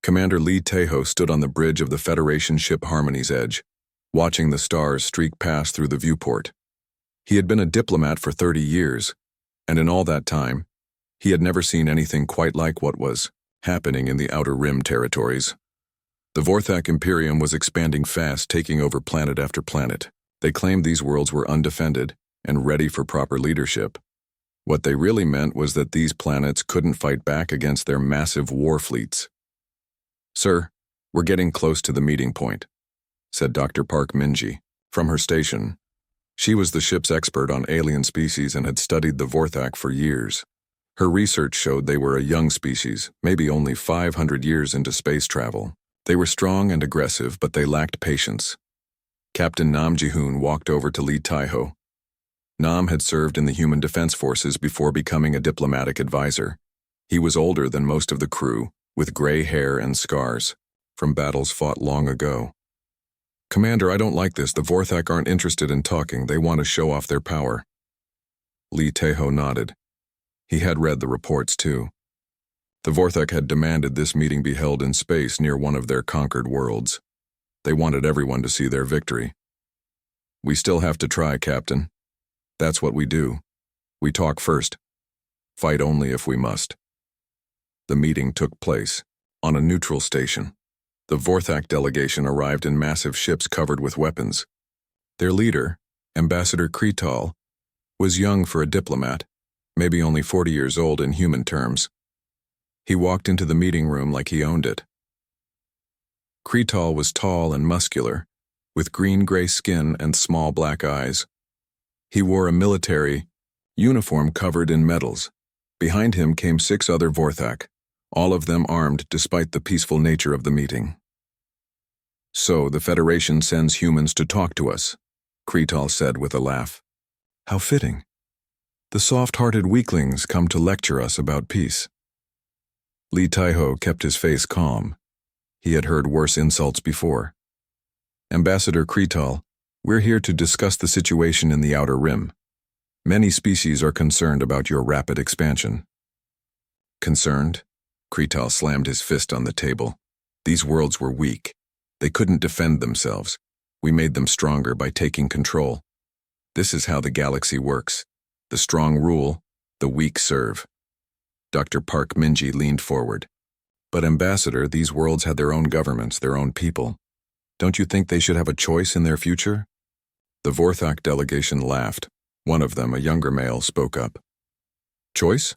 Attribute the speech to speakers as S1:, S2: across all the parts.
S1: Commander Lee Taeho stood on the bridge of the Federation ship Harmony's Edge, watching the stars streak past through the viewport. He had been a diplomat for 30 years, and in all that time, he had never seen anything quite like what was happening in the Outer Rim territories. The Vorthak Imperium was expanding fast, taking over planet after planet. They claimed these worlds were undefended and ready for proper leadership. What they really meant was that these planets couldn't fight back against their massive war fleets. "Sir, we're getting close to the meeting point," said Dr. Park Minji from her station. She was the ship's expert on alien species and had studied the Vorthak for years. Her research showed they were a young species, maybe only 500 years into space travel. They were strong and aggressive, but they lacked patience. Captain Nam Ji-hoon walked over to Lee Taeho. Nam had served in the Human Defense Forces before becoming a diplomatic advisor. He was older than most of the crew, with gray hair and scars, from battles fought long ago. "Commander, I don't like this. The Vorthak aren't interested in talking. They want to show off their power." Lee Taeho nodded. He had read the reports too. The Vorthak had demanded this meeting be held in space near one of their conquered worlds. They wanted everyone to see their victory. "We still have to try, Captain. That's what we do. We talk first. Fight only if we must." The meeting took place on a neutral station. The Vorthak delegation arrived in massive ships covered with weapons. Their leader, Ambassador Kretal, was young for a diplomat, maybe only 40 years old in human terms. He walked into the meeting room like he owned it. Kretal was tall and muscular, with green-gray skin and small black eyes. He wore a military uniform covered in medals. Behind him came 6 other Vorthak, all of them armed despite the peaceful nature of the meeting. "So the Federation sends humans to talk to us," Kretal said with a laugh. "How fitting. The soft-hearted weaklings come to lecture us about peace." Lee Taeho kept his face calm. He had heard worse insults before. "Ambassador Kretal, we're here to discuss the situation in the Outer Rim. Many species are concerned about your rapid expansion." "Concerned?" Kretal slammed his fist on the table. "These worlds were weak. They couldn't defend themselves. We made them stronger by taking control. This is how the galaxy works. The strong rule, the weak serve." Dr. Park Minji leaned forward. "But Ambassador, these worlds had their own governments, their own people. Don't you think they should have a choice in their future?" The Vorthak delegation laughed. One of them, a younger male, spoke up. "Choice?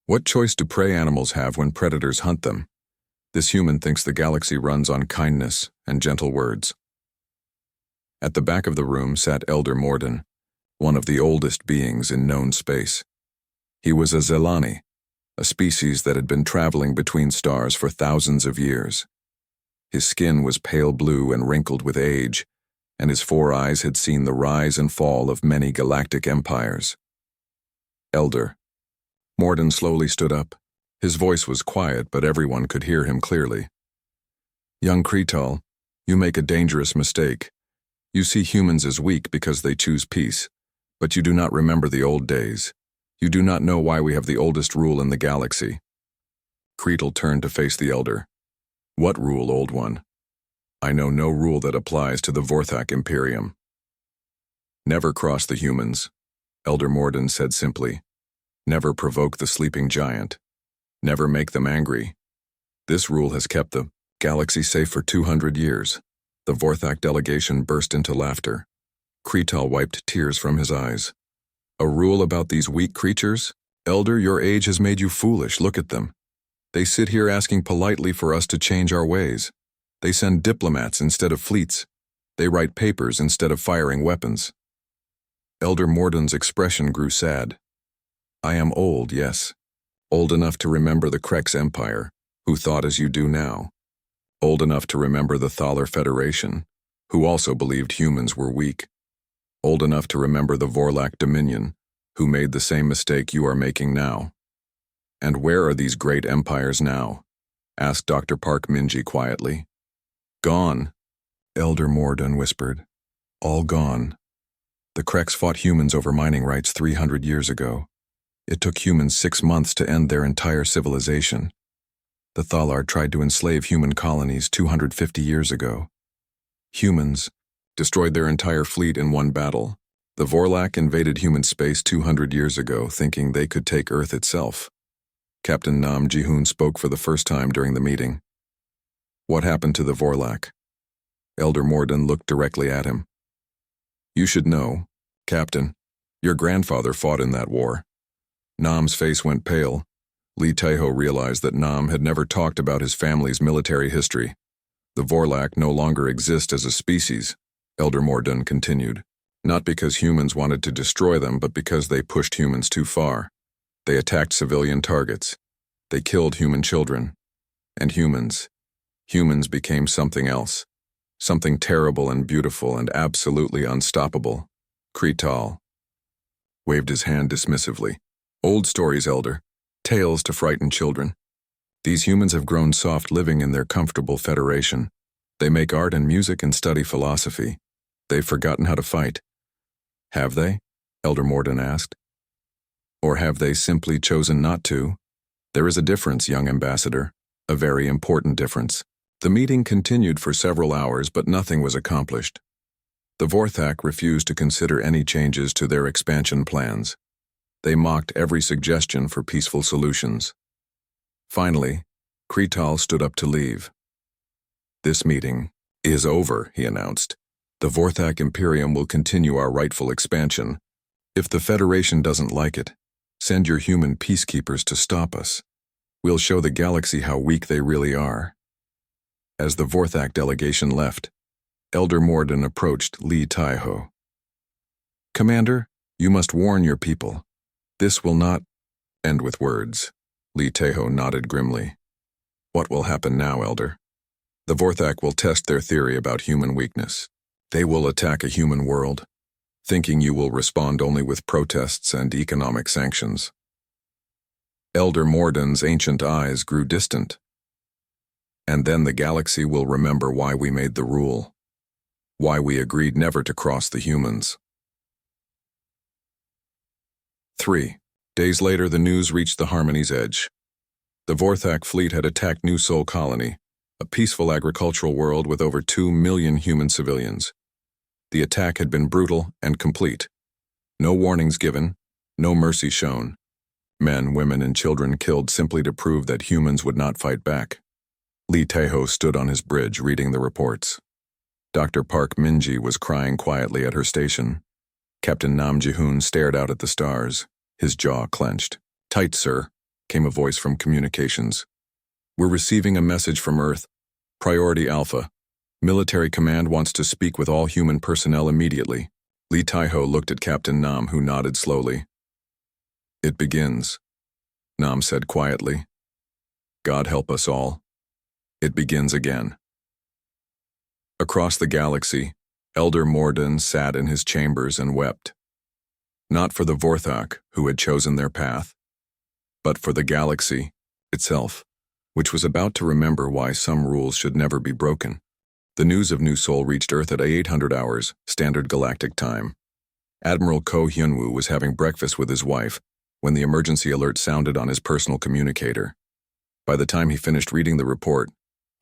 S1: What choice do prey animals have when predators hunt them? This human thinks the galaxy runs on kindness and gentle words." At the back of the room sat Elder Morden, one of the oldest beings in known space. He was a Zelani, a species that had been traveling between stars for thousands of years. His skin was pale blue and wrinkled with age, and his 4 eyes had seen the rise and fall of many galactic empires. "Elder." Morden slowly stood up. His voice was quiet, but everyone could hear him clearly. "Young Kretal, you make a dangerous mistake. You see humans as weak because they choose peace, but you do not remember the old days. You do not know why we have the oldest rule in the galaxy." Kretal turned to face the Elder. "What rule, Old One?" "I know no rule that applies to the Vorthak Imperium." "Never cross the humans," Elder Morden said simply. "Never provoke the sleeping giant. Never make them angry. This rule has kept the galaxy safe for 200 years. The Vorthak delegation burst into laughter. Kretal wiped tears from his eyes. "A rule about these weak creatures? Elder, your age has made you foolish. Look at them. They sit here asking politely for us to change our ways. They send diplomats instead of fleets. They write papers instead of firing weapons." Elder Morden's expression grew sad. "I am old, yes. Old enough to remember the Krex Empire, who thought as you do now. Old enough to remember the Thaler Federation, who also believed humans were weak. Old enough to remember the Vorlak Dominion, who made the same mistake you are making now." "And where are these great empires now?" asked Dr. Park Minji quietly. "Gone," Elder Morden whispered. "All gone. The Krex fought humans over mining rights 300 years ago. It took humans 6 months to end their entire civilization. The Thalar tried to enslave human colonies 250 years ago. Humans destroyed their entire fleet in one battle. The Vorlak invaded human space 200 years ago, thinking they could take Earth itself. Captain Nam Ji-hoon spoke for the first time during the meeting. What happened to the Vorlak? Elder Morden looked directly at him. You should know, Captain. Your grandfather fought in that war. Nam's face went pale. Lee Tae-ho realized that Nam had never talked about his family's military history. The Vorlak no longer exist as a species, Elder Morden continued. Not because humans wanted to destroy them, but because they pushed humans too far. They attacked civilian targets. They killed human children. And humans became something else. Something terrible and beautiful and absolutely unstoppable. Krital waved his hand dismissively. Old stories, Elder. Tales to frighten children. These humans have grown soft living in their comfortable federation. They make art and music and study philosophy. They've forgotten how to fight. Have they? Elder Morden asked. Or have they simply chosen not to? There is a difference, young ambassador. A very important difference. The meeting continued for several hours, but nothing was accomplished. The Vorthak refused to consider any changes to their expansion plans. They mocked every suggestion for peaceful solutions. Finally, Krital stood up to leave. This meeting is over, he announced. The Vorthak Imperium will continue our rightful expansion. If the Federation doesn't like it, send your human peacekeepers to stop us. We'll show the galaxy how weak they really are. As the Vorthak delegation left, Elder Morden approached Lee Tae-ho. Commander, you must warn your people. This will not end with words. Lee Tae-ho nodded grimly. What will happen now, Elder? The Vorthak will test their theory about human weakness. They will attack a human world, thinking you will respond only with protests and economic sanctions. Elder Morden's ancient eyes grew distant. And then the galaxy will remember why we made the rule, why we agreed never to cross the humans. 3 days later, the news reached the Harmony's edge. The Vorthak fleet had attacked New Sol Colony, a peaceful agricultural world with over 2 million human civilians. The attack had been brutal and complete. No warnings given, no mercy shown. Men, women, and children killed simply to prove that humans would not fight back. Lee Tae-ho stood on his bridge reading the reports. Dr. Park Minji was crying quietly at her station. Captain Nam Ji-hoon stared out at the stars, his jaw clenched. Tight, sir, came a voice from communications. We're receiving a message from Earth. Priority Alpha. Military Command wants to speak with all human personnel immediately. Lee Tae-ho looked at Captain Nam, who nodded slowly. It begins, Nam said quietly. God help us all. It begins again. Across the galaxy, Elder Morden sat in his chambers and wept. Not for the Vorthak, who had chosen their path, but for the galaxy itself, which was about to remember why some rules should never be broken. The news of New Sol reached Earth at 800 hours, Standard Galactic Time. Admiral Ko Hyunwoo was having breakfast with his wife when the emergency alert sounded on his personal communicator. By the time he finished reading the report,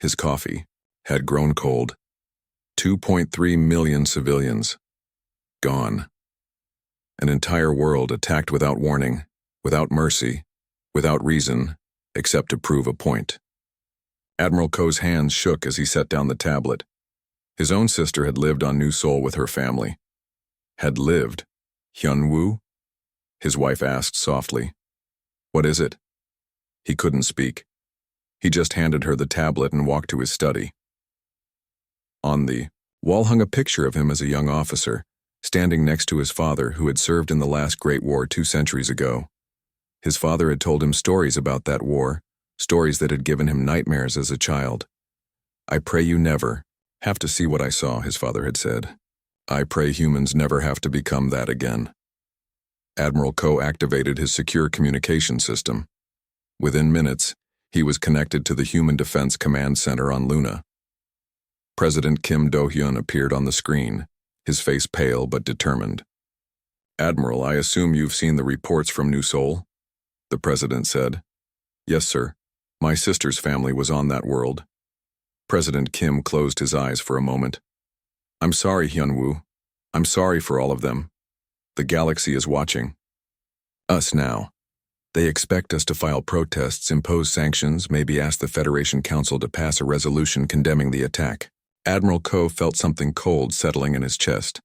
S1: his coffee had grown cold. 2.3 million civilians. Gone. An entire world attacked without warning, without mercy, without reason, except to prove a point. Admiral Ko's hands shook as he set down the tablet. His own sister had lived on New Sol with her family. Had lived? Hyunwoo? His wife asked softly. What is it? He couldn't speak. He just handed her the tablet and walked to his study. On the wall hung a picture of him as a young officer, standing next to his father who had served in the last Great War 2 centuries ago. His father had told him stories about that war, stories that had given him nightmares as a child. I pray you never have to see what I saw, his father had said. I pray humans never have to become that again. Admiral Ko activated his secure communication system. Within minutes, he was connected to the Human Defense Command Center on Luna. President Kim Do-hyun appeared on the screen, his face pale but determined. Admiral, I assume you've seen the reports from New Sol? The president said. Yes, sir. My sister's family was on that world. President Kim closed his eyes for a moment. I'm sorry, Hyunwoo. I'm sorry for all of them. The galaxy is watching. Us now. They expect us to file protests, impose sanctions, maybe ask the Federation Council to pass a resolution condemning the attack. Admiral Ko felt something cold settling in his chest.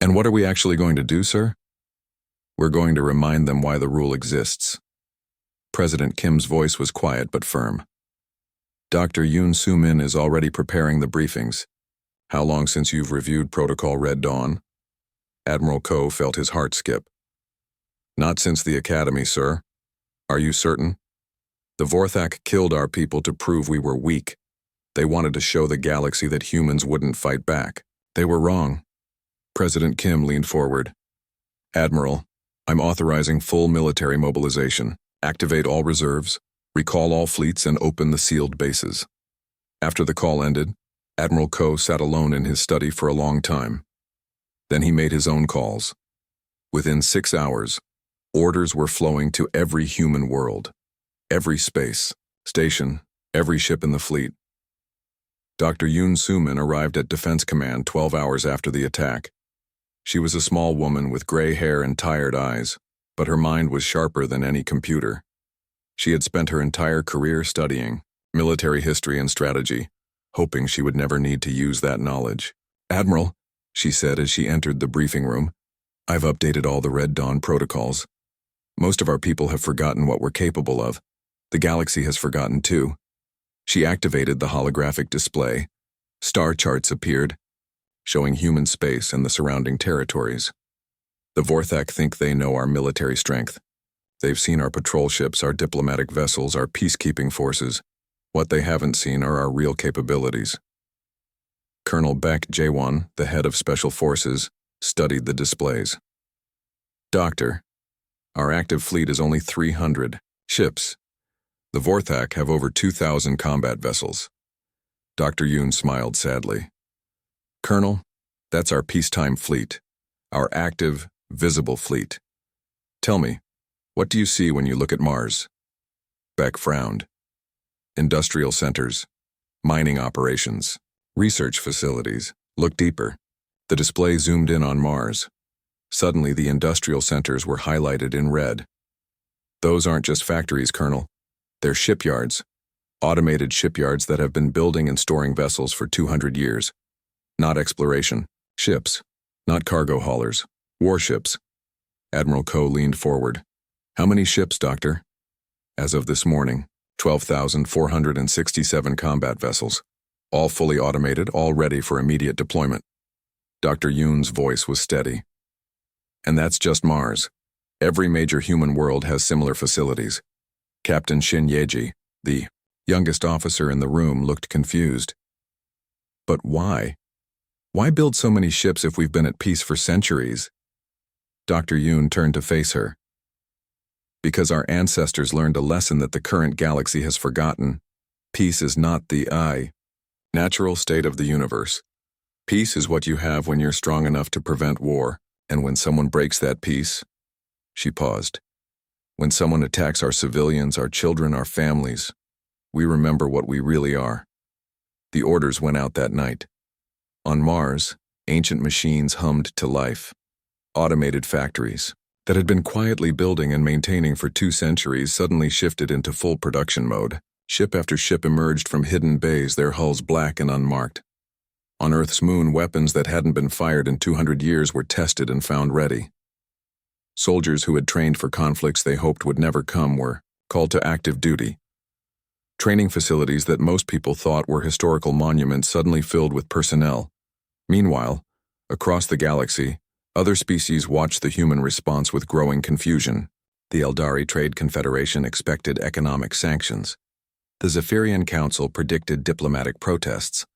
S1: And what are we actually going to do, sir? We're going to remind them why the rule exists. President Kim's voice was quiet but firm. Dr. Yoon Soo-min is already preparing the briefings. How long since you've reviewed Protocol Red Dawn? Admiral Ko felt his heart skip. Not since the Academy, sir. Are you certain? The Vorthak killed our people to prove we were weak. They wanted to show the galaxy that humans wouldn't fight back. They were wrong. President Kim leaned forward. Admiral, I'm authorizing full military mobilization. Activate all reserves, recall all fleets, and open the sealed bases. After the call ended, Admiral Ko sat alone in his study for a long time. Then he made his own calls. Within 6 hours, orders were flowing to every human world, every space station, every ship in the fleet. Dr. Yoon Soo-min arrived at Defense Command 12 hours after the attack. She was a small woman with gray hair and tired eyes, but her mind was sharper than any computer. She had spent her entire career studying military history and strategy, hoping she would never need to use that knowledge. Admiral, she said as she entered the briefing room, I've updated all the Red Dawn protocols. Most of our people have forgotten what we're capable of. The galaxy has forgotten too. She activated the holographic display. Star charts appeared, showing human space and the surrounding territories. The Vorthak think they know our military strength. They've seen our patrol ships, our diplomatic vessels, our peacekeeping forces. What they haven't seen are our real capabilities. Colonel Baek Jae-won, the head of Special Forces, studied the displays. Doctor, our active fleet is only 300 ships. The Vorthak have over 2,000 combat vessels. Dr. Yoon smiled sadly. Colonel, that's our peacetime fleet, our active, visible fleet. Tell me, what do you see when you look at Mars? Beck frowned. Industrial centers, mining operations, research facilities. Look deeper. The display zoomed in on Mars. Suddenly, the industrial centers were highlighted in red. Those aren't just factories, Colonel. They're shipyards, automated shipyards that have been building and storing vessels for 200 years. Not exploration. Ships, not cargo haulers. Warships. Admiral Ko leaned forward. How many ships, Doctor? As of this morning, 12,467 combat vessels, all fully automated, all ready for immediate deployment. Dr. Yoon's voice was steady. And that's just Mars. Every major human world has similar facilities. Captain Shin Yeji, the youngest officer in the room, looked confused. But why? Why build so many ships if we've been at peace for centuries? Dr. Yoon turned to face her. Because our ancestors learned a lesson that the current galaxy has forgotten. Peace is not the natural state of the universe. Peace is what you have when you're strong enough to prevent war, and when someone breaks that peace. She paused. When someone attacks our civilians, our children, our families, we remember what we really are. The orders went out that night. On Mars, ancient machines hummed to life. Automated factories that had been quietly building and maintaining for 2 centuries suddenly shifted into full production mode. Ship after ship emerged from hidden bays, their hulls black and unmarked. On Earth's moon, weapons that hadn't been fired in 200 years were tested and found ready. Soldiers who had trained for conflicts they hoped would never come were called to active duty. Training facilities that most people thought were historical monuments suddenly filled with personnel. Meanwhile, across the galaxy, other species watched the human response with growing confusion. The Eldari Trade Confederation expected economic sanctions. The Zephyrian Council predicted diplomatic protests.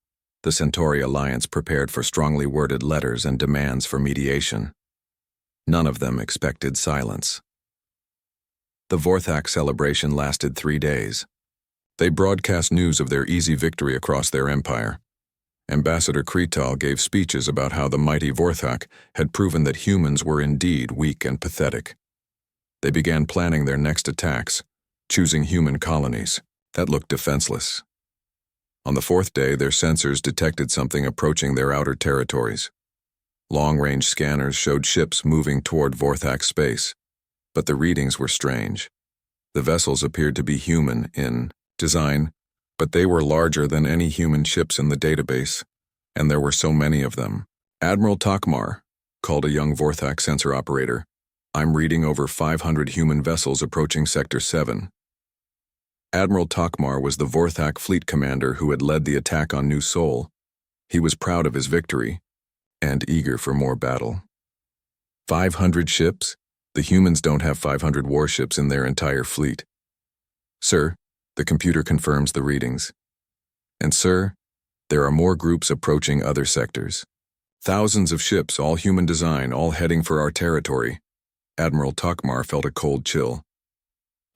S1: The Centauri Alliance prepared for strongly worded letters and demands for mediation. None of them expected silence. The Vorthak celebration lasted 3 days. They broadcast news of their easy victory across their empire. Ambassador Krital gave speeches about how the mighty Vorthak had proven that humans were indeed weak and pathetic. They began planning their next attacks, choosing human colonies that looked defenseless. On the fourth day, their sensors detected something approaching their outer territories. Long-range scanners showed ships moving toward Vorthak space, but the readings were strange. The vessels appeared to be human in design, but they were larger than any human ships in the database, and there were so many of them. Admiral Takmar called a young Vorthak sensor operator. "I'm reading over 500 human vessels approaching Sector 7. Admiral Takmar was the Vorthak fleet commander who had led the attack on New Sol. He was proud of his victory and eager for more battle. 500 ships? The humans don't have 500 warships in their entire fleet. Sir, the computer confirms the readings. And sir, there are more groups approaching other sectors. Thousands of ships, all human design, all heading for our territory. Admiral Takmar felt a cold chill.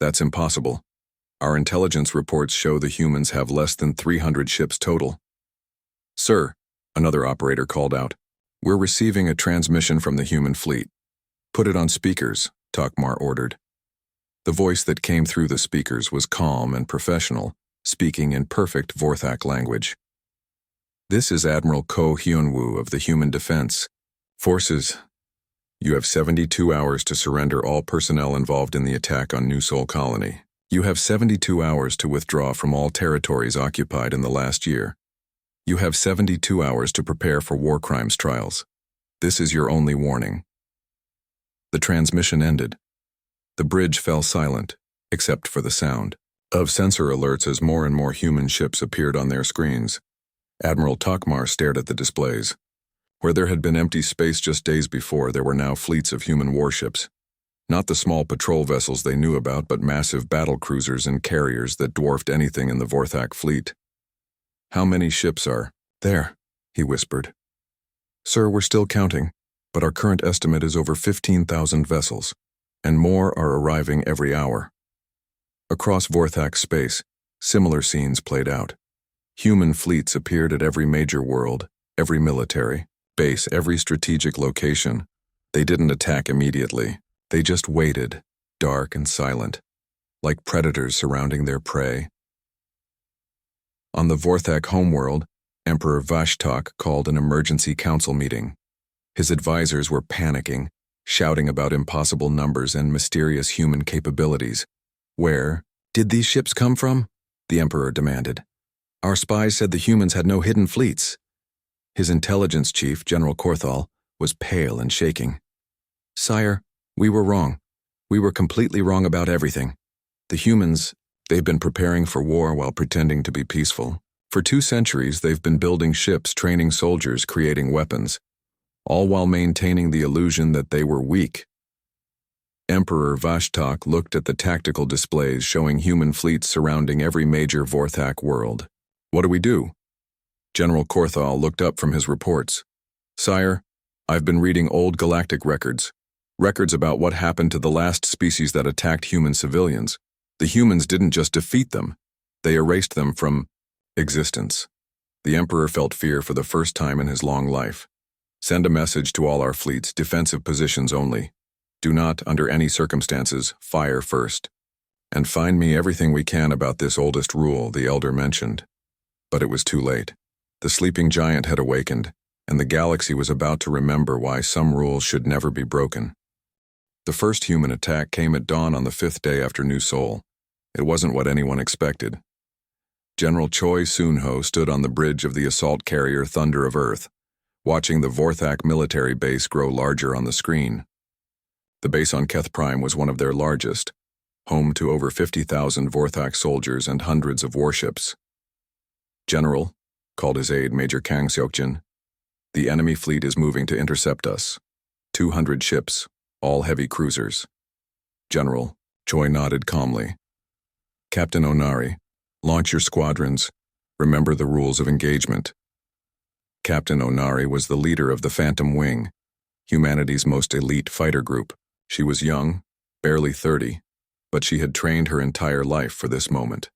S1: That's impossible. Our intelligence reports show the humans have less than 300 ships total. Sir, another operator called out, we're receiving a transmission from the human fleet. Put it on speakers, Takmar ordered. The voice that came through the speakers was calm and professional, speaking in perfect Vorthak language. This is Admiral Ko Hyunwoo of the Human Defense Forces. You have 72 hours to surrender all personnel involved in the attack on New Sol Colony. You have 72 hours to withdraw from all territories occupied in the last year. You have 72 hours to prepare for war crimes trials. This is your only warning. The transmission ended. The bridge fell silent, except for the sound of sensor alerts as more and more human ships appeared on their screens. Admiral Takmar stared at the displays. Where there had been empty space just days before, there were now fleets of human warships. Not the small patrol vessels they knew about, but massive battle cruisers and carriers that dwarfed anything in the Vorthak fleet. How many ships are there? He whispered. Sir, we're still counting, but our current estimate is over 15,000 vessels, and more are arriving every hour. Across Vorthak space, similar scenes played out. Human fleets appeared at every major world, every military base, every strategic location. They didn't attack immediately. They just waited, dark and silent, like predators surrounding their prey. On the Vorthak homeworld, Emperor Vashtak called an emergency council meeting. His advisors were panicking, shouting about impossible numbers and mysterious human capabilities. Where did these ships come from? The Emperor demanded. Our spies said the humans had no hidden fleets. His intelligence chief, General Korthal, was pale and shaking. Sire, we were wrong. We were completely wrong about everything. The humans, they've been preparing for war while pretending to be peaceful. For 2 centuries, they've been building ships, training soldiers, creating weapons, all while maintaining the illusion that they were weak. Emperor Vashtak looked at the tactical displays showing human fleets surrounding every major Vorthak world. What do we do? General Korthal looked up from his reports. Sire, I've been reading old galactic records. Records about what happened to the last species that attacked human civilians. The humans didn't just defeat them. They erased them from existence. The Emperor felt fear for the first time in his long life. Send a message to all our fleets, defensive positions only. Do not, under any circumstances, fire first. And find me everything we can about this oldest rule, the Elder mentioned. But it was too late. The sleeping giant had awakened, and the galaxy was about to remember why some rules should never be broken. The first human attack came at dawn on the 5th day after New Sol. It wasn't what anyone expected. General Choi Soon-ho stood on the bridge of the assault carrier Thunder of Earth, watching the Vorthak military base grow larger on the screen. The base on Keth Prime was one of their largest, home to over 50,000 Vorthak soldiers and hundreds of warships. General, called his aide Major Kang Seokjin, the enemy fleet is moving to intercept us. 200 ships, all heavy cruisers. General, Choi nodded calmly. Captain Onari, launch your squadrons. Remember the rules of engagement. Captain Onari was the leader of the Phantom Wing, humanity's most elite fighter group. She was young, barely 30, but she had trained her entire life for this moment.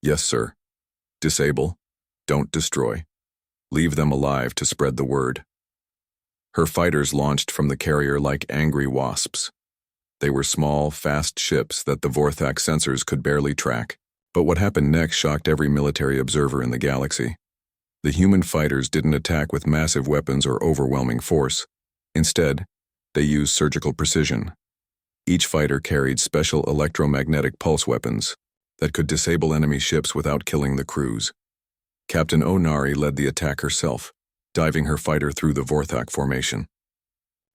S1: Yes, sir. Disable. Don't destroy. Leave them alive to spread the word. Her fighters launched from the carrier like angry wasps. They were small, fast ships that the Vorthak sensors could barely track. But what happened next shocked every military observer in the galaxy. The human fighters didn't attack with massive weapons or overwhelming force. Instead, they used surgical precision. Each fighter carried special electromagnetic pulse weapons that could disable enemy ships without killing the crews. Captain Onari led the attack herself, diving her fighter through the Vorthak formation.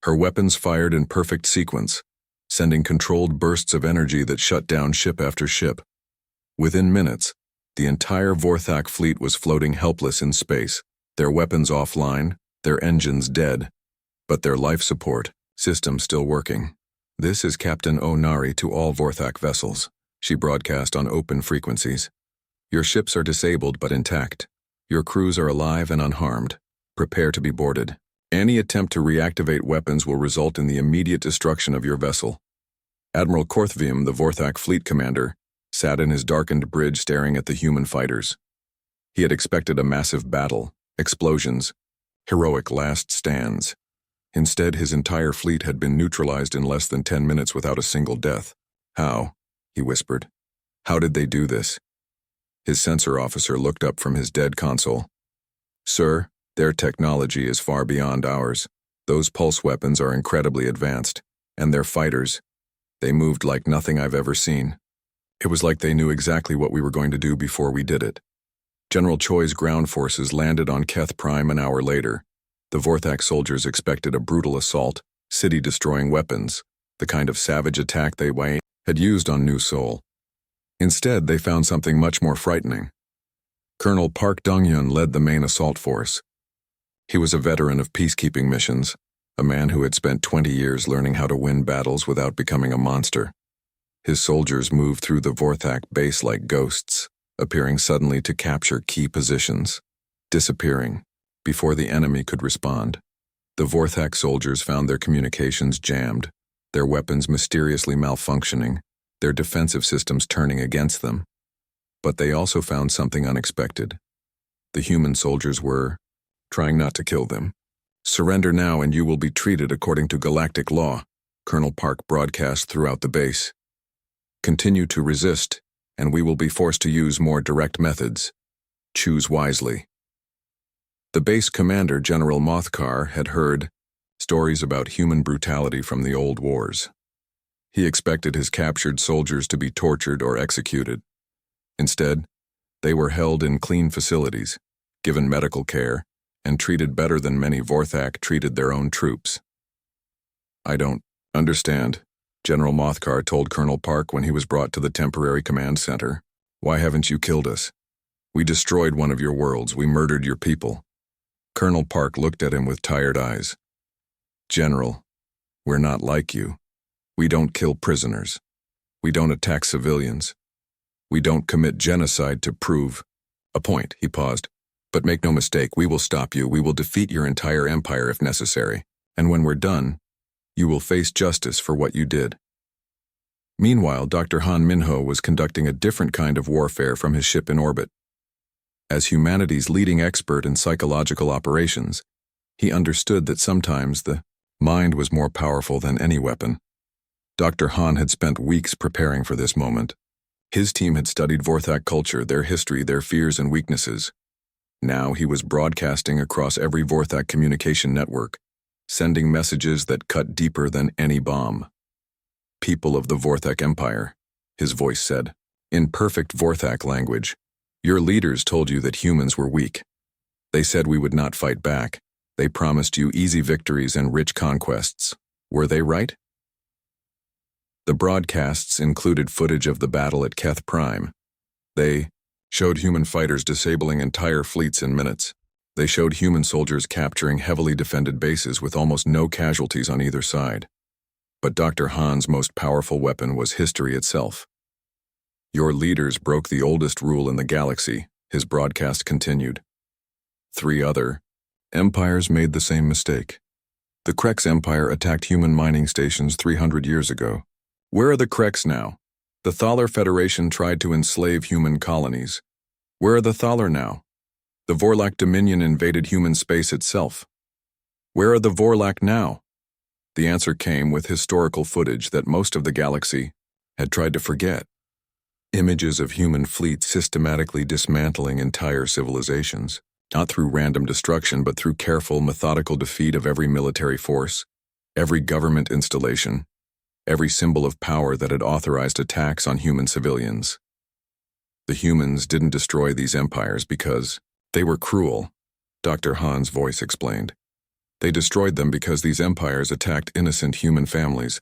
S1: Her weapons fired in perfect sequence, sending controlled bursts of energy that shut down ship after ship. Within minutes, the entire Vorthak fleet was floating helpless in space, their weapons offline, their engines dead, but their life support system still working. "This is Captain Onari to all Vorthak vessels," she broadcast on open frequencies. "Your ships are disabled but intact. Your crews are alive and unharmed. Prepare to be boarded. Any attempt to reactivate weapons will result in the immediate destruction of your vessel." Admiral Korthvium, the Vorthak fleet commander, sat in his darkened bridge staring at the human fighters. He had expected a massive battle, explosions, heroic last stands. Instead, his entire fleet had been neutralized in less than 10 minutes without a single death. "How?" he whispered. "How did they do this?" His sensor officer looked up from his dead console. "Sir, their technology is far beyond ours. Those pulse weapons are incredibly advanced, and their fighters, they moved like nothing I've ever seen. It was like they knew exactly what we were going to do before we did it." General Choi's ground forces landed on Keth Prime an hour later. The Vorthak soldiers expected a brutal assault, city-destroying weapons, the kind of savage attack they had used on New Seoul. Instead, they found something much more frightening. Colonel Park Dong-hyun led the main assault force. He was a veteran of peacekeeping missions, a man who had spent 20 years learning how to win battles without becoming a monster. His soldiers moved through the Vorthak base like ghosts, appearing suddenly to capture key positions, disappearing before the enemy could respond. The Vorthak soldiers found their communications jammed, their weapons mysteriously malfunctioning, their defensive systems turning against them. But they also found something unexpected. The human soldiers were trying not to kill them. "Surrender now and you will be treated according to galactic law," Colonel Park broadcast throughout the base. "Continue to resist, and we will be forced to use more direct methods. Choose wisely." The base commander, General Mothkar, had heard stories about human brutality from the old wars. He expected his captured soldiers to be tortured or executed. Instead, they were held in clean facilities, given medical care, and treated better than many Vorthak treated their own troops. "I don't understand," General Mothkar told Colonel Park when he was brought to the temporary command center. "Why haven't you killed us? We destroyed one of your worlds. We murdered your people." Colonel Park looked at him with tired eyes. "General, we're not like you. We don't kill prisoners. We don't attack civilians. We don't commit genocide to prove a point." He paused. "But make no mistake, we will stop you. We will defeat your entire empire if necessary. And when we're done, you will face justice for what you did." Meanwhile, Dr. Han Minho was conducting a different kind of warfare from his ship in orbit. As humanity's leading expert in psychological operations, he understood that sometimes the mind was more powerful than any weapon. Dr. Han had spent weeks preparing for this moment. His team had studied Vorthak culture, their history, their fears and weaknesses. Now he was broadcasting across every Vorthak communication network, sending messages that cut deeper than any bomb. "People of the Vorthak Empire," his voice said, in perfect Vorthak language, "your leaders told you that humans were weak. They said we would not fight back. They promised you easy victories and rich conquests. Were they right?" The broadcasts included footage of the battle at Keth Prime. They showed human fighters disabling entire fleets in minutes. They showed human soldiers capturing heavily defended bases with almost no casualties on either side. But Dr. Han's most powerful weapon was history itself. "Your leaders broke the oldest rule in the galaxy," his broadcast continued. 3 other empires made the same mistake. The Krex Empire attacked human mining stations 300 years ago. Where are the Krex now? The Thaler Federation tried to enslave human colonies. Where are the Thaler now? The Vorlak Dominion invaded human space itself. Where are the Vorlak now? The answer came with historical footage that most of the galaxy had tried to forget. Images of human fleets systematically dismantling entire civilizations, not through random destruction but through careful, methodical defeat of every military force, every government installation, every symbol of power that had authorized attacks on human civilians. The humans didn't destroy these empires because they were cruel, Dr. Han's voice explained. They destroyed them because these empires attacked innocent human families,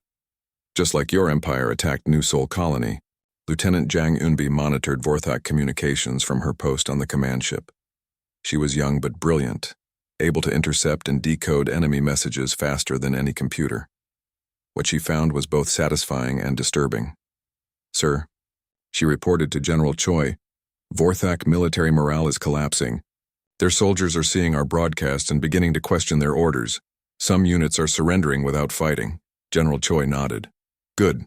S1: just like your empire attacked New Sol Colony. Lieutenant Jang Eunbi monitored Vorthak communications from her post on the command ship. She was young but brilliant, able to intercept and decode enemy messages faster than any computer. What she found was both satisfying and disturbing. "Sir," she reported to General Choi, "Vorthak military morale is collapsing. Their soldiers are seeing our broadcasts and beginning to question their orders. Some units are surrendering without fighting." General Choi nodded. "Good.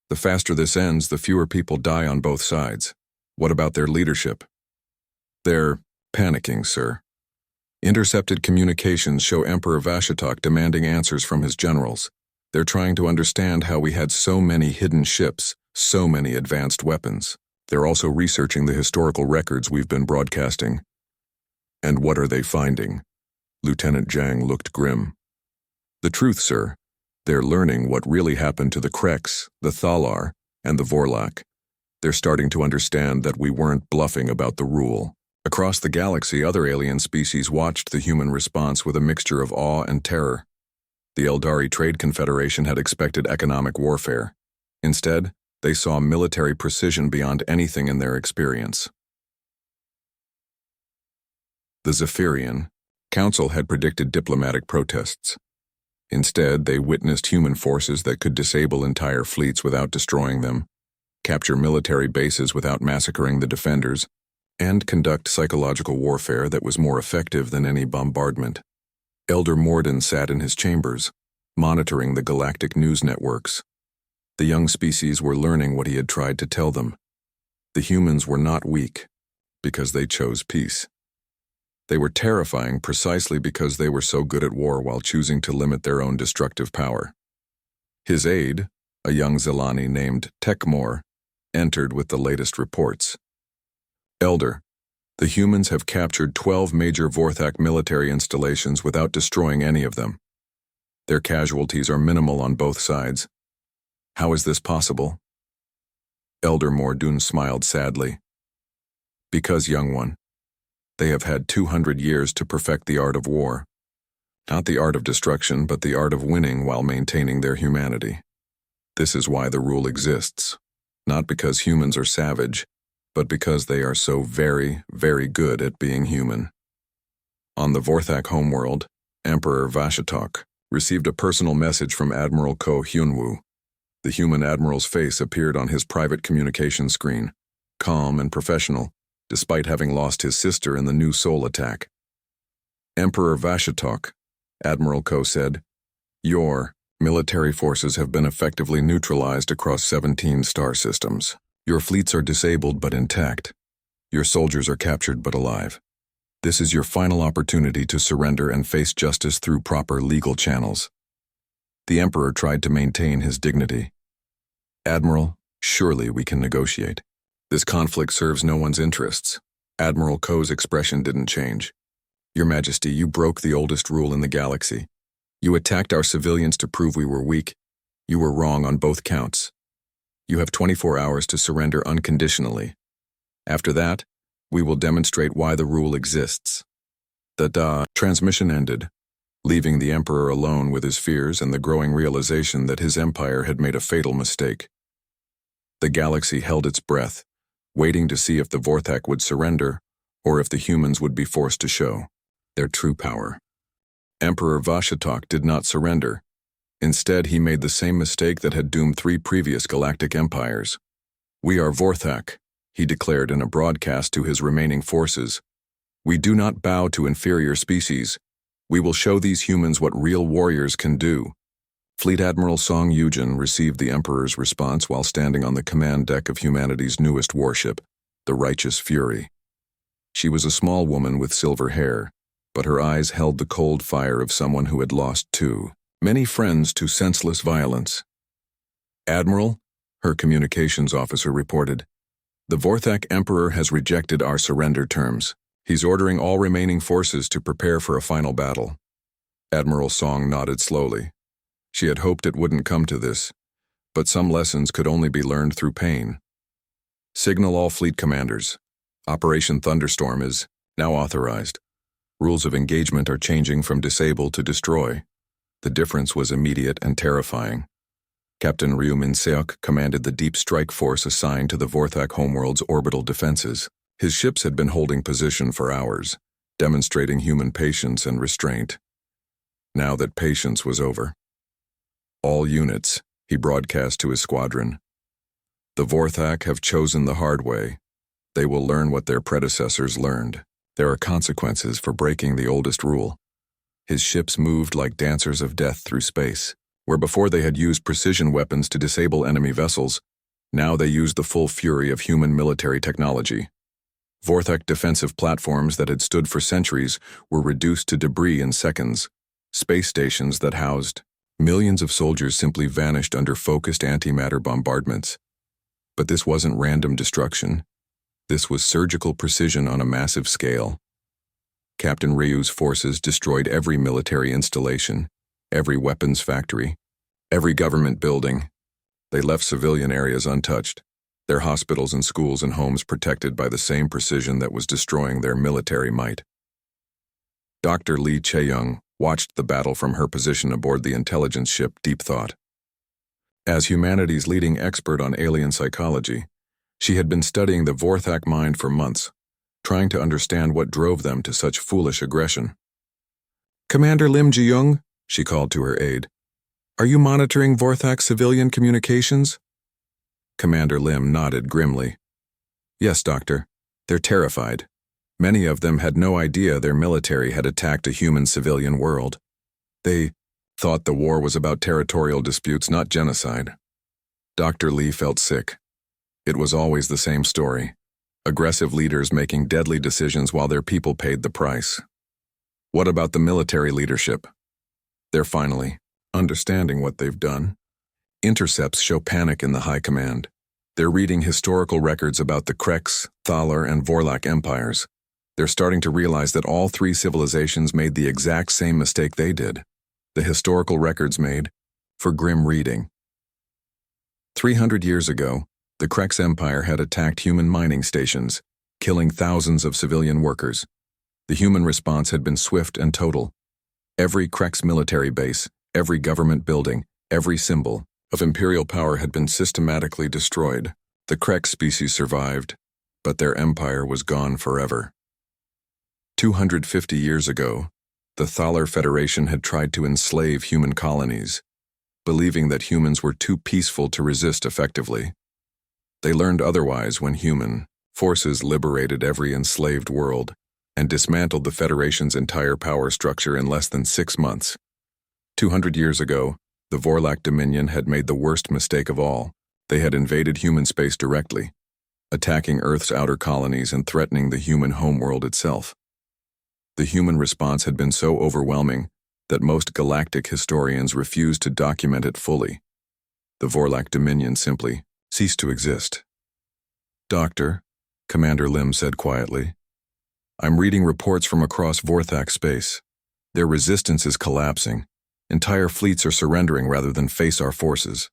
S1: The faster this ends, the fewer people die on both sides. What about their leadership?" "They're panicking, sir. Intercepted communications show Emperor Vashitok demanding answers from his generals. They're trying to understand how we had so many hidden ships, so many advanced weapons. They're also researching the historical records we've been broadcasting." "And what are they finding?" Lieutenant Jang looked grim. "The truth, sir. They're learning what really happened to the Kreks, the Thalar, and the Vorlak. They're starting to understand that we weren't bluffing about the rule." Across the galaxy, other alien species watched the human response with a mixture of awe and terror. The Eldari Trade Confederation had expected economic warfare. Instead, they saw military precision beyond anything in their experience. The Zephyrian Council had predicted diplomatic protests. Instead, they witnessed human forces that could disable entire fleets without destroying them, capture military bases without massacring the defenders, and conduct psychological warfare that was more effective than any bombardment. Elder Morden sat in his chambers, monitoring the galactic news networks. The young species were learning what he had tried to tell them. The humans were not weak, because they chose peace. They were terrifying precisely because they were so good at war while choosing to limit their own destructive power. His aide, a young Zelani named Tekmor, entered with the latest reports. "Elder, the humans have captured 12 major Vorthak military installations without destroying any of them. Their casualties are minimal on both sides. How is this possible?" Elder Mordun smiled sadly. "Because, young one, they have had 200 years to perfect the art of war. Not the art of destruction, but the art of winning while maintaining their humanity. This is why the rule exists, not because humans are savage, but because they are so very, very good at being human." On the Vorthak homeworld, Emperor Vashitok received a personal message from Admiral Ko Hyunwoo. The human admiral's face appeared on his private communication screen, calm and professional, despite having lost his sister in the New Sol attack. "Emperor Vashitok," Admiral Ko said, "your military forces have been effectively neutralized across 17 star systems. Your fleets are disabled but intact. Your soldiers are captured but alive. This is your final opportunity to surrender and face justice through proper legal channels." The Emperor tried to maintain his dignity. "Admiral, surely we can negotiate. This conflict serves no one's interests." Admiral Ko's expression didn't change. "Your Majesty, you broke the oldest rule in the galaxy. You attacked our civilians to prove we were weak. You were wrong on both counts. You have 24 hours to surrender unconditionally. After that, we will demonstrate why the rule exists." The transmission ended, leaving the Emperor alone with his fears and the growing realization that his empire had made a fatal mistake. The galaxy held its breath, waiting to see if the Vorthak would surrender or if the humans would be forced to show their true power. Emperor Vashitok did not surrender. Instead, he made the same mistake that had doomed 3 previous galactic empires. "We are Vorthak," he declared in a broadcast to his remaining forces. "We do not bow to inferior species. We will show these humans what real warriors can do." Fleet Admiral Song Yujin received the Emperor's response while standing on the command deck of humanity's newest warship, the Righteous Fury. She was a small woman with silver hair, but her eyes held the cold fire of someone who had lost 2 many friends to senseless violence. Admiral, her communications officer reported, the Vorthak Emperor has rejected our surrender terms. He's ordering all remaining forces to prepare for a final battle. Admiral Song nodded slowly. She had hoped it wouldn't come to this, but some lessons could only be learned through pain. Signal all fleet commanders. Operation Thunderstorm is now authorized. Rules of engagement are changing from disable to destroy. The difference was immediate and terrifying. Captain Ryu Min-seok commanded the deep strike force assigned to the Vorthak homeworld's orbital defenses. His ships had been holding position for hours, demonstrating human patience and restraint. Now that patience was over. All units, he broadcast to his squadron. The Vorthak have chosen the hard way. They will learn what their predecessors learned. There are consequences for breaking the oldest rule. His ships moved like dancers of death through space, where before they had used precision weapons to disable enemy vessels, now they used the full fury of human military technology. Vorthak defensive platforms that had stood for centuries were reduced to debris in seconds. Space stations that housed millions of soldiers simply vanished under focused antimatter bombardments. But this wasn't random destruction. This was surgical precision on a massive scale. Captain Ryu's forces destroyed every military installation, every weapons factory, every government building. They left civilian areas untouched, their hospitals and schools and homes protected by the same precision that was destroying their military might. Dr. Lee Chae-young watched the battle from her position aboard the intelligence ship Deep Thought. As humanity's leading expert on alien psychology, she had been studying the Vorthak mind for months, trying to understand what drove them to such foolish aggression. Commander Lim Ji-young, she called to her aide, are you monitoring Vorthak civilian communications? Commander Lim nodded grimly. Yes, Doctor. They're terrified. Many of them had no idea their military had attacked a human civilian world. They thought the war was about territorial disputes, not genocide. Dr. Lee felt sick. It was always the same story. Aggressive leaders making deadly decisions while their people paid the price. What about the military leadership? They're finally understanding what they've done. Intercepts show panic in the high command. They're reading historical records about the Kreks, Thaler, and Vorlak empires. They're starting to realize that all three civilizations made the exact same mistake they did. The historical records made for grim reading. 300 years ago, the Kreks Empire had attacked human mining stations, killing thousands of civilian workers. The human response had been swift and total. Every Kreks military base, every government building, every symbol of imperial power had been systematically destroyed. The Kreks species survived, but their empire was gone forever. 250 years ago, the Thaler Federation had tried to enslave human colonies, believing that humans were too peaceful to resist effectively. They learned otherwise when human forces liberated every enslaved world and dismantled the Federation's entire power structure in less than 6 months. 200 years ago, the Vorlak Dominion had made the worst mistake of all. They had invaded human space directly, attacking Earth's outer colonies and threatening the human homeworld itself. The human response had been so overwhelming that most galactic historians refused to document it fully. The Vorlak Dominion simply ceased to exist. Doctor, Commander Lim said quietly, I'm reading reports from across Vorthak space. Their resistance is collapsing. Entire fleets are surrendering rather than face our forces.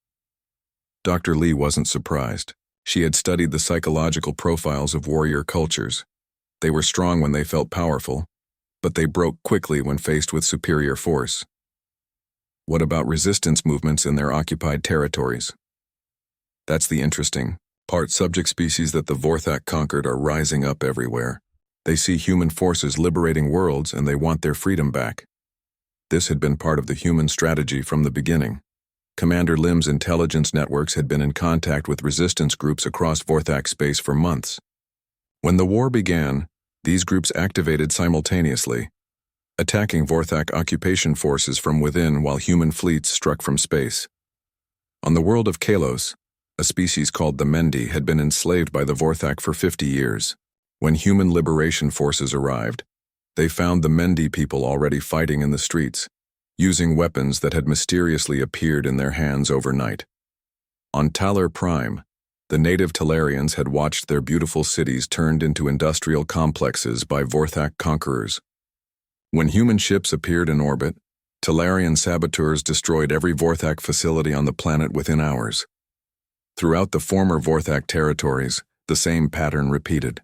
S1: Dr. Lee wasn't surprised. She had studied the psychological profiles of warrior cultures. They were strong when they felt powerful, but they broke quickly when faced with superior force. What about resistance movements in their occupied territories? That's the interesting part. Subject species that the Vorthak conquered are rising up everywhere. They see human forces liberating worlds and they want their freedom back. This had been part of the human strategy from the beginning. Commander Lim's intelligence networks had been in contact with resistance groups across Vorthak space for months. When the war began, these groups activated simultaneously, attacking Vorthak occupation forces from within while human fleets struck from space. On the world of Kalos, a species called the Mendi had been enslaved by the Vorthak for 50 years. When human liberation forces arrived, they found the Mendi people already fighting in the streets, using weapons that had mysteriously appeared in their hands overnight. On Talar Prime, the native Talarians had watched their beautiful cities turned into industrial complexes by Vorthak conquerors. When human ships appeared in orbit, Talarian saboteurs destroyed every Vorthak facility on the planet within hours. Throughout the former Vorthak territories, the same pattern repeated.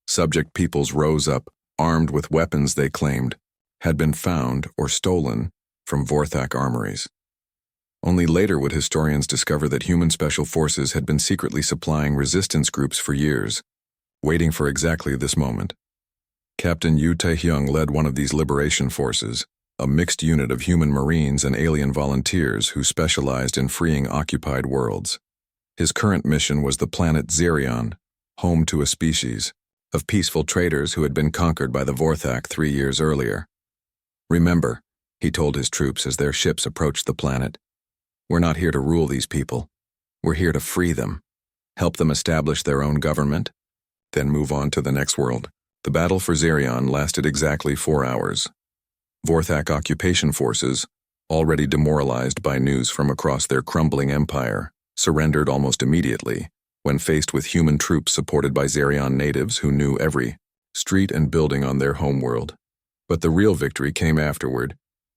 S1: Subject peoples rose up, armed with weapons they claimed had been found or stolen from Vorthak armories. Only later would historians discover that human special forces had been secretly supplying resistance groups for years, waiting for exactly this moment. Captain Yu Taehyung led one of these liberation forces, a mixed unit of human marines and alien volunteers who specialized in freeing occupied worlds. His current mission was the planet Xerion, home to a species of peaceful traders who had been conquered by the Vorthak 3 years earlier. "Remember," he told his troops as their ships approached the planet, "we're not here to rule these people. We're here to free them, help them establish their own government, then move on to the next world." The battle for Xerion lasted exactly 4 hours. Vorthak occupation forces, already demoralized by news from across their crumbling empire, surrendered almost immediately when faced with human troops supported by Xerion natives who knew every street and building on their homeworld. But the real victory came afterward,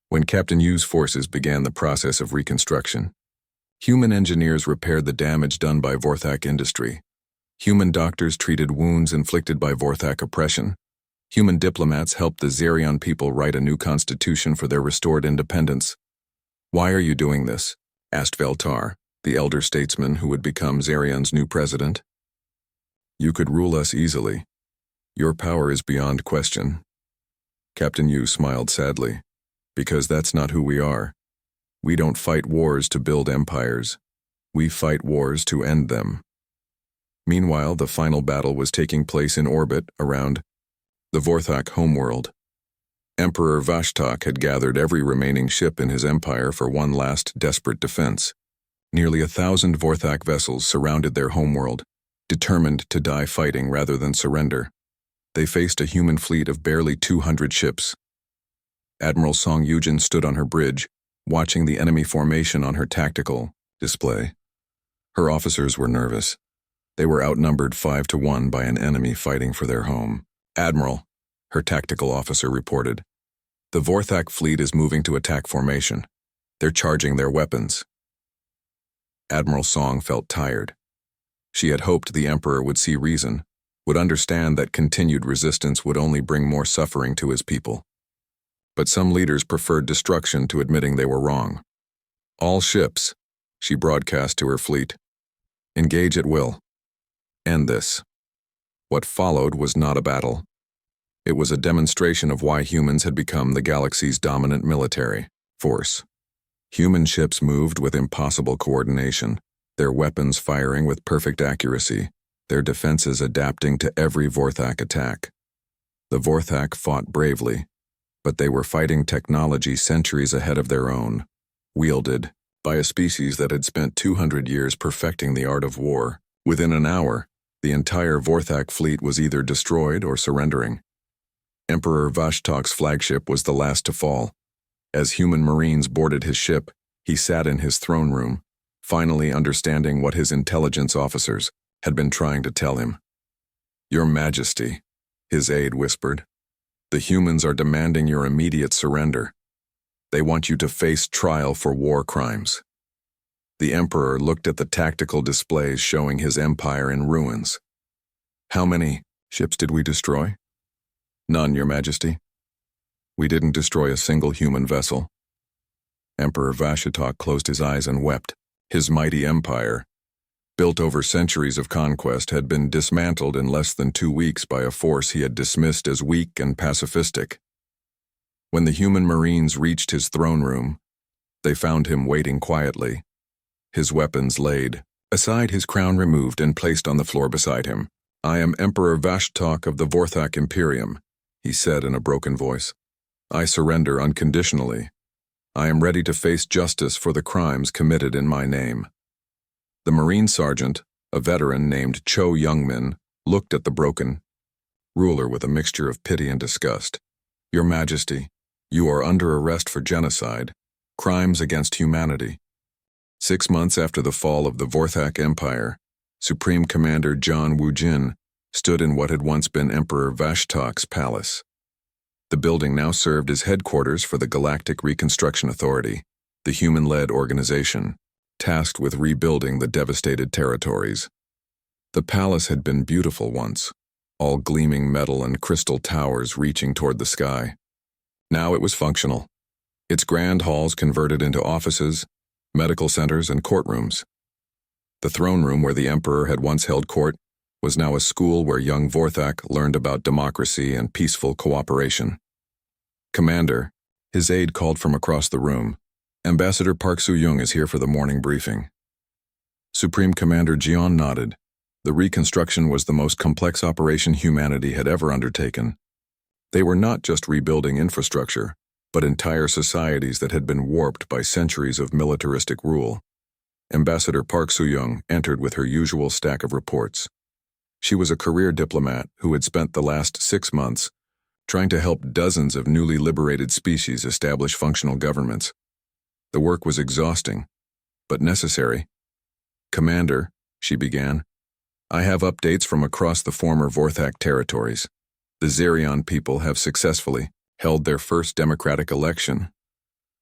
S1: when Captain Yu's forces began the process of reconstruction. Human engineers repaired the damage done by Vorthak industry. Human doctors treated wounds inflicted by Vorthak oppression. Human diplomats helped the Xerion people write a new constitution for their restored independence. "Why are you doing this?" asked Veltar, the elder statesman who would become Xerion's new president. "You could rule us easily. Your power is beyond question." Captain Yu smiled sadly. "Because that's not who we are. We don't fight wars to build empires. We fight wars to end them." Meanwhile, the final battle was taking place in orbit around the Vorthak homeworld. Emperor Vashtak had gathered every remaining ship in his empire for one last desperate defense. Nearly 1,000 Vorthak vessels surrounded their homeworld, determined to die fighting rather than surrender. They faced a human fleet of barely 200 ships. Admiral Song Yujin stood on her bridge, watching the enemy formation on her tactical display. Her officers were nervous. They were outnumbered 5-1 by an enemy fighting for their home. "Admiral," her tactical officer reported, "the Vorthak fleet is moving to attack formation. They're charging their weapons." Admiral Song felt tired. She had hoped the Emperor would see reason, would understand that continued resistance would only bring more suffering to his people. But some leaders preferred destruction to admitting they were wrong. "All ships," she broadcast to her fleet, "engage at will. End this." What followed was not a battle. It was a demonstration of why humans had become the galaxy's dominant military force. Human ships moved with impossible coordination, their weapons firing with perfect accuracy, their defenses adapting to every Vorthak attack. The Vorthak fought bravely, but they were fighting technology centuries ahead of their own, wielded by a species that had spent 200 years perfecting the art of war. Within an hour, the entire Vorthak fleet was either destroyed or surrendering. Emperor Vashtak's flagship was the last to fall. As human marines boarded his ship, he sat in his throne room, finally understanding what his intelligence officers had been trying to tell him. "Your Majesty," his aide whispered, "the humans are demanding your immediate surrender. They want you to face trial for war crimes." The Emperor looked at the tactical displays showing his empire in ruins. "How many ships did we destroy?" "None, Your Majesty. We didn't destroy a single human vessel." Emperor Vashitok closed his eyes and wept. His mighty empire, built over centuries of conquest, had been dismantled in less than 2 weeks by a force he had dismissed as weak and pacifistic. When the human marines reached his throne room, they found him waiting quietly, his weapons laid aside, his crown removed and placed on the floor beside him. "I am Emperor Vashtok of the Vorthak Imperium," he said in a broken voice. "I surrender unconditionally. I am ready to face justice for the crimes committed in my name." The Marine Sergeant, a veteran named Cho Youngmin, looked at the broken ruler with a mixture of pity and disgust. "Your Majesty, You are under arrest for genocide, crimes against humanity. 6 months after the fall of the Vorthak Empire, Supreme Commander John Woo-jin stood in what had once been Emperor Vashtok's palace. The building now served as headquarters for the Galactic Reconstruction Authority, the human-led organization, tasked with rebuilding the devastated territories. The palace had been beautiful once, all gleaming metal and crystal towers reaching toward the sky. Now it was functional, its grand halls converted into offices, medical centers, and courtrooms. The throne room where the Emperor had once held court was now a school where young Vorthak learned about democracy and peaceful cooperation. Commander, his aide called from across the room, Ambassador Park Soo-young is here for the morning briefing. Supreme Commander Jeon nodded. The reconstruction was the most complex operation humanity had ever undertaken. They were not just rebuilding infrastructure, but entire societies that had been warped by centuries of militaristic rule. Ambassador Park Soo-young entered with her usual stack of reports. She was a career diplomat who had spent the last 6 months trying to help dozens of newly liberated species establish functional governments. The work was exhausting, but necessary. Commander, she began, I have updates from across the former Vorthak territories. The Zerion people have successfully held their first democratic election.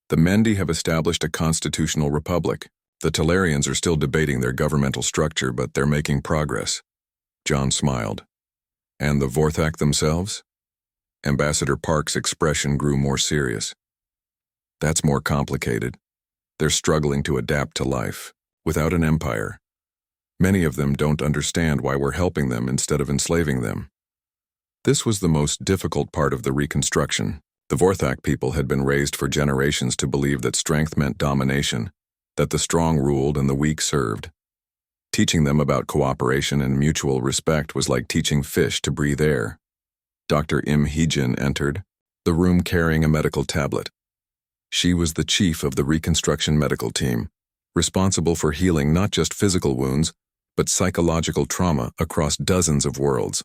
S1: The Mendi have established a constitutional republic. The Talarians are still debating their governmental structure, but they're making progress. John smiled. And the Vorthak themselves? Ambassador Park's expression grew more serious. That's more complicated. They're struggling to adapt to life, without an empire. Many of them don't understand why we're helping them instead of enslaving them. This was the most difficult part of the reconstruction. The Vorthak people had been raised for generations to believe that strength meant domination, that the strong ruled and the weak served. Teaching them about cooperation and mutual respect was like teaching fish to breathe air. Dr. Im Hee-jin entered, the room carrying a medical tablet. She was the chief of the reconstruction medical team, responsible for healing not just physical wounds, but psychological trauma across dozens of worlds.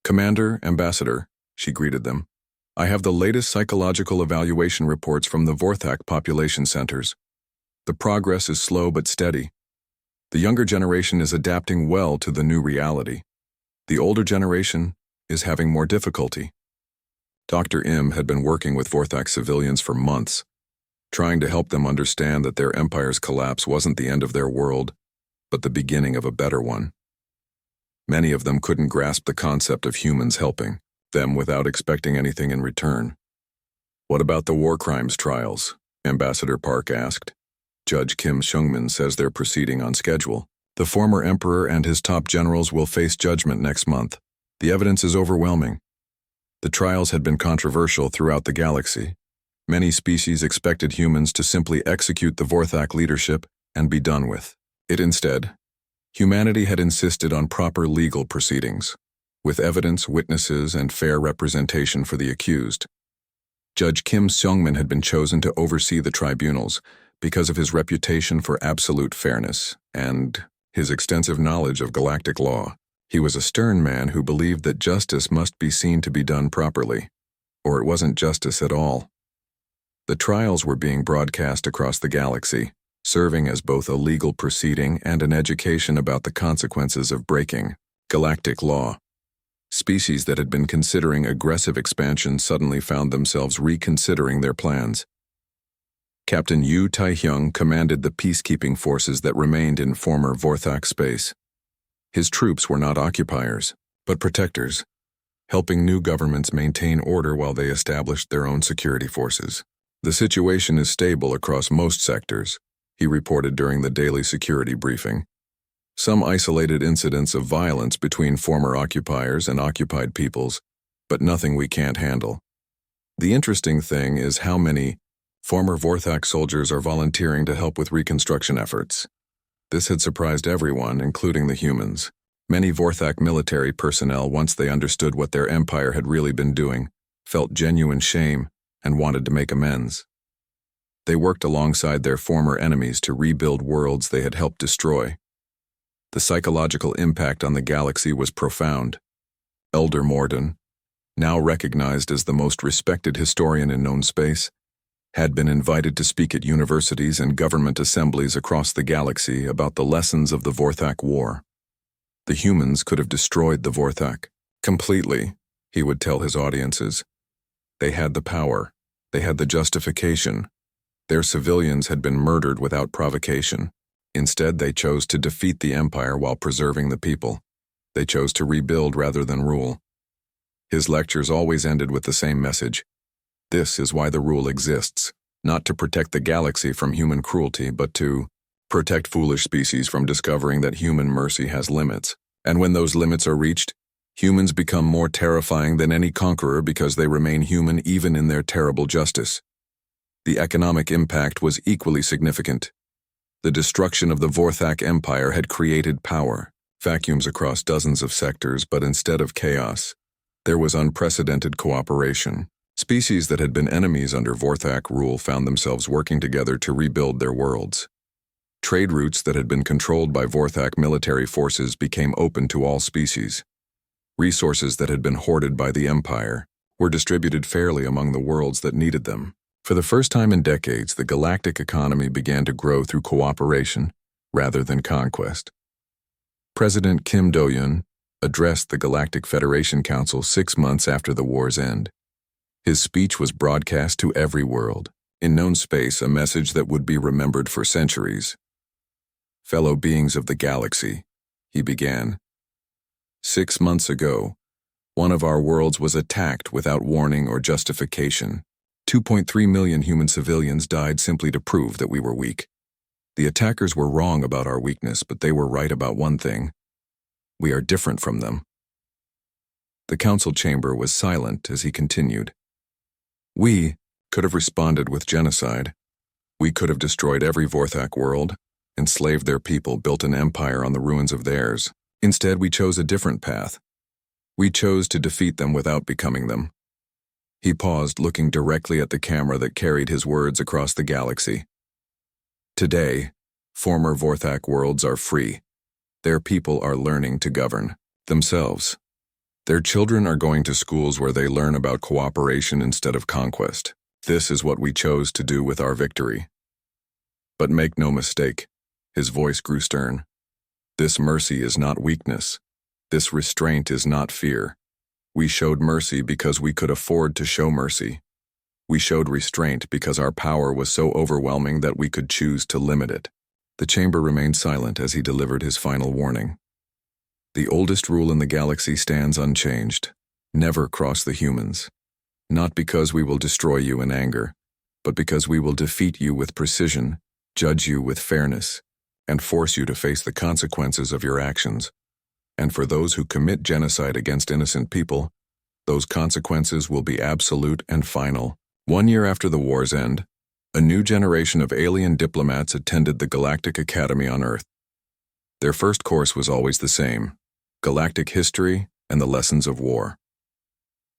S1: Commander, Ambassador, she greeted them, I have the latest psychological evaluation reports from the Vorthak population centers. The progress is slow but steady. The younger generation is adapting well to the new reality. The older generation is having more difficulty. Dr. Im had been working with Vorthak civilians for months, trying to help them understand that their empire's collapse wasn't the end of their world, but the beginning of a better one. Many of them couldn't grasp the concept of humans helping them without expecting anything in return. What about the war crimes trials? Ambassador Park asked. Judge Kim Seung-min says they're proceeding on schedule. The former emperor and his top generals will face judgment next month. The evidence is overwhelming. The trials had been controversial throughout the galaxy. Many species expected humans to simply execute the Vorthak leadership and be done with it. Instead, humanity had insisted on proper legal proceedings, with evidence, witnesses, and fair representation for the accused. Judge Kim Seung-min had been chosen to oversee the tribunals because of his reputation for absolute fairness and his extensive knowledge of galactic law. He was a stern man who believed that justice must be seen to be done properly, or it wasn't justice at all. The trials were being broadcast across the galaxy, serving as both a legal proceeding and an education about the consequences of breaking galactic law. Species that had been considering aggressive expansion suddenly found themselves reconsidering their plans. Captain Yu Tai-hyung commanded the peacekeeping forces that remained in former Vorthak space. His troops were not occupiers, but protectors, helping new governments maintain order while they established their own security forces. The situation is stable across most sectors, he reported during the daily security briefing. Some isolated incidents of violence between former occupiers and occupied peoples, but nothing we can't handle. The interesting thing is how many former Vorthak soldiers are volunteering to help with reconstruction efforts. This had surprised everyone, including the humans. Many Vorthak military personnel, once they understood what their empire had really been doing, felt genuine shame and wanted to make amends. They worked alongside their former enemies to rebuild worlds they had helped destroy. The psychological impact on the galaxy was profound. Elder Morden, now recognized as the most respected historian in known space, had been invited to speak at universities and government assemblies across the galaxy about the lessons of the Vorthak War. The humans could have destroyed the Vorthak completely, he would tell his audiences. They had the power. They had the justification. Their civilians had been murdered without provocation. Instead, they chose to defeat the Empire while preserving the people. They chose to rebuild rather than rule. His lectures always ended with the same message. This is why the rule exists, not to protect the galaxy from human cruelty, but to protect foolish species from discovering that human mercy has limits. And when those limits are reached, humans become more terrifying than any conqueror because they remain human even in their terrible justice. The economic impact was equally significant. The destruction of the Vorthak Empire had created power, vacuums across dozens of sectors, but instead of chaos, there was unprecedented cooperation. Species that had been enemies under Vorthak rule found themselves working together to rebuild their worlds. Trade routes that had been controlled by Vorthak military forces became open to all species. Resources that had been hoarded by the Empire were distributed fairly among the worlds that needed them. For the first time in decades, the galactic economy began to grow through cooperation rather than conquest. President Kim Do-yoon addressed the Galactic Federation Council 6 months after the war's end. His speech was broadcast to every world, in known space, a message that would be remembered for centuries. Fellow beings of the galaxy, he began. 6 months ago, one of our worlds was attacked without warning or justification. 2.3 million human civilians died simply to prove that we were weak. The attackers were wrong about our weakness, but they were right about one thing. We are different from them. The council chamber was silent as he continued. We could have responded with genocide. We could have destroyed every Vorthak world, enslaved their people, built an empire on the ruins of theirs. Instead, we chose a different path. We chose to defeat them without becoming them. He paused, looking directly at the camera that carried his words across the galaxy. Today, former Vorthak worlds are free. Their people are learning to govern themselves. Their children are going to schools where they learn about cooperation instead of conquest. This is what we chose to do with our victory. But make no mistake, his voice grew stern. This mercy is not weakness. This restraint is not fear. We showed mercy because we could afford to show mercy. We showed restraint because our power was so overwhelming that we could choose to limit it. The chamber remained silent as he delivered his final warning. The oldest rule in the galaxy stands unchanged. Never cross the humans. Not because we will destroy you in anger, but because we will defeat you with precision, judge you with fairness, and force you to face the consequences of your actions. And for those who commit genocide against innocent people, those consequences will be absolute and final. 1 year after the war's end, a new generation of alien diplomats attended the Galactic Academy on Earth. Their first course was always the same: galactic history and the lessons of war.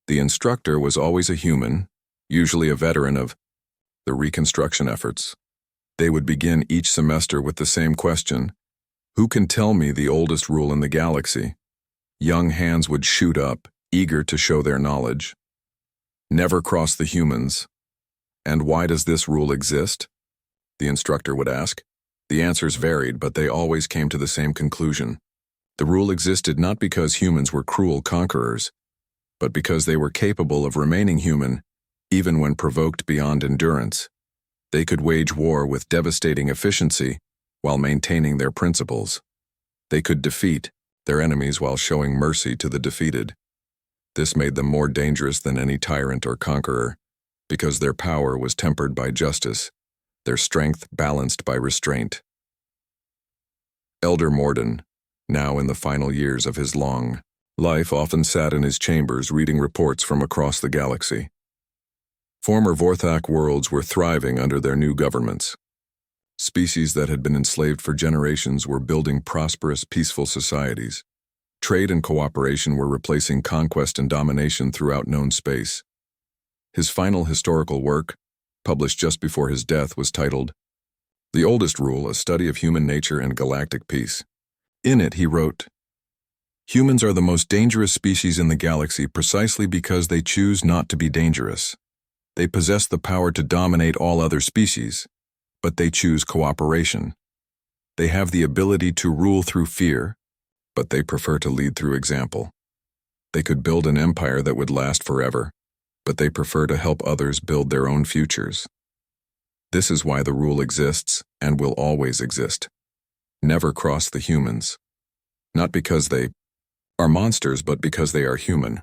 S1: The instructor was always a human, usually a veteran of the reconstruction efforts. They would begin each semester with the same question: who can tell me the oldest rule in the galaxy? Young hands would shoot up, eager to show their knowledge. Never cross the humans. And why does this rule exist? The instructor would ask. The answers varied, but they always came to the same conclusion. The rule existed not because humans were cruel conquerors, but because they were capable of remaining human, even when provoked beyond endurance. They could wage war with devastating efficiency while maintaining their principles. They could defeat their enemies while showing mercy to the defeated. This made them more dangerous than any tyrant or conqueror, because their power was tempered by justice, their strength balanced by restraint. Elder Morden, now in the final years of his long life, often sat in his chambers reading reports from across the galaxy. Former Vorthak worlds were thriving under their new governments. Species that had been enslaved for generations were building prosperous, peaceful societies. Trade and cooperation were replacing conquest and domination throughout known space. His final historical work, published just before his death, was titled The Oldest Rule, A Study of Human Nature and Galactic Peace. In it, he wrote, Humans are the most dangerous species in the galaxy precisely because they choose not to be dangerous. They possess the power to dominate all other species, but they choose cooperation. They have the ability to rule through fear, but they prefer to lead through example. They could build an empire that would last forever, but they prefer to help others build their own futures. This is why the rule exists and will always exist. Never cross the humans. Not because they are monsters, but because they are human.